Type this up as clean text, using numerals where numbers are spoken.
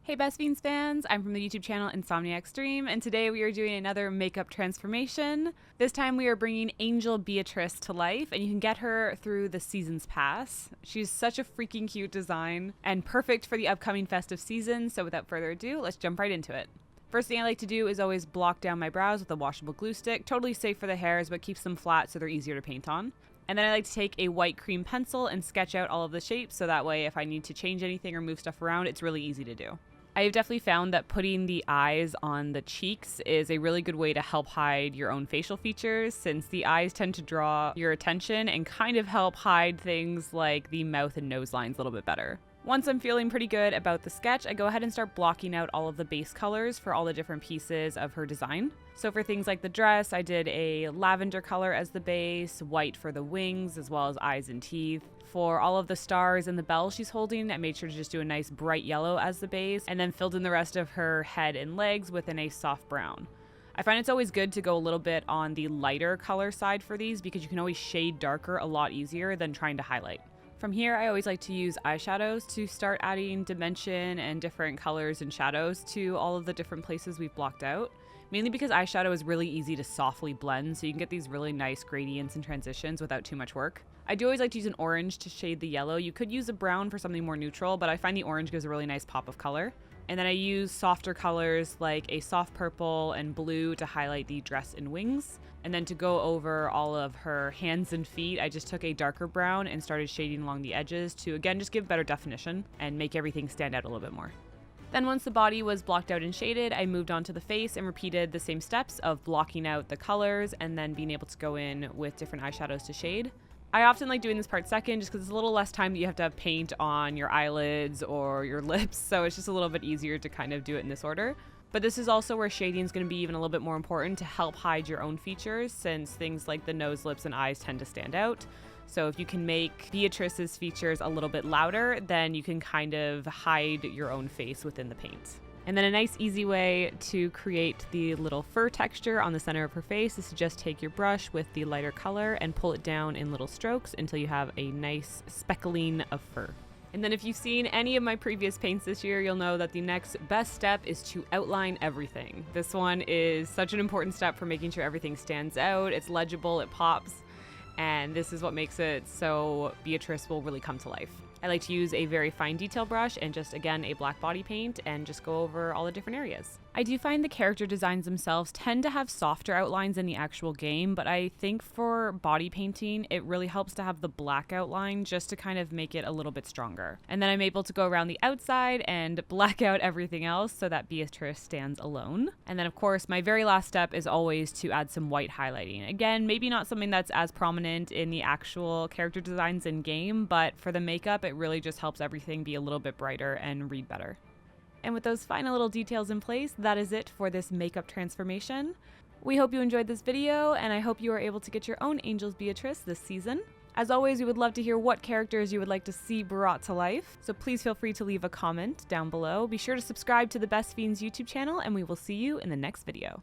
Hey Best Fiends fans, I'm from the YouTube channel Insomniac Stream, and today we are doing another makeup transformation. This time we are bringing Angel Beatrice to life, and you can get her through the Seasons Pass. She's such a freaking cute design, and perfect for the upcoming festive season, so without further ado, let's jump right into it. First thing I like to do is always block down my brows with a washable glue stick. Totally safe for the hairs, but keeps them flat so they're easier to paint on. And then I like to take a white cream pencil and sketch out all of the shapes, so that way if I need to change anything or move stuff around, it's really easy to do. I've definitely found that putting the eyes on the cheeks is a really good way to help hide your own facial features, since the eyes tend to draw your attention and kind of help hide things like the mouth and nose lines a little bit better. Once I'm feeling pretty good about the sketch, I go ahead and start blocking out all of the base colors for all the different pieces of her design. So for things like the dress, I did a lavender color as the base, white for the wings, as well as eyes and teeth. For all of the stars and the bell she's holding, I made sure to just do a nice bright yellow as the base, and then filled in the rest of her head and legs with a nice soft brown. I find it's always good to go a little bit on the lighter color side for these, because you can always shade darker a lot easier than trying to highlight. From here, I always like to use eyeshadows to start adding dimension and different colors and shadows to all of the different places we've blocked out. Mainly because eyeshadow is really easy to softly blend, so you can get these really nice gradients and transitions without too much work. I do always like to use an orange to shade the yellow. You could use a brown for something more neutral, but I find the orange gives a really nice pop of color. And then I use softer colors like a soft purple and blue to highlight the dress and wings. And then to go over all of her hands and feet, I just took a darker brown and started shading along the edges to, again, just give better definition and make everything stand out a little bit more. Then once the body was blocked out and shaded, I moved on to the face and repeated the same steps of blocking out the colors and then being able to go in with different eyeshadows to shade. I often like doing this part second just because it's a little less time that you have to paint on your eyelids or your lips, so it's just a little bit easier to kind of do it in this order. But this is also where shading is going to be even a little bit more important to help hide your own features, since things like the nose, lips, and eyes tend to stand out. So if you can make Beatrice's features a little bit louder, then you can kind of hide your own face within the paint. And then a nice easy way to create the little fur texture on the center of her face is to just take your brush with the lighter color and pull it down in little strokes until you have a nice speckling of fur. And then if you've seen any of my previous paints this year, you'll know that the next best step is to outline everything. This one is such an important step for making sure everything stands out, it's legible, it pops, and this is what makes it so Beatrice will really come to life. I like to use a very fine detail brush and just, again, a black body paint and just go over all the different areas. I do find the character designs themselves tend to have softer outlines in the actual game, but I think for body painting, it really helps to have the black outline just to kind of make it a little bit stronger. And then I'm able to go around the outside and black out everything else so that Beatrice stands alone. And then, of course, my very last step is always to add some white highlighting. Again, maybe not something that's as prominent in the actual character designs in game, but for the makeup, it really just helps everything be a little bit brighter and read better. And with those final little details in place, that is it for this makeup transformation. We hope you enjoyed this video, and I hope you are able to get your own Angel Beatrice this season. As always, we would love to hear what characters you would like to see brought to life, so please feel free to leave a comment down below. Be sure to subscribe to the Best Fiends YouTube channel, and we will see you in the next video.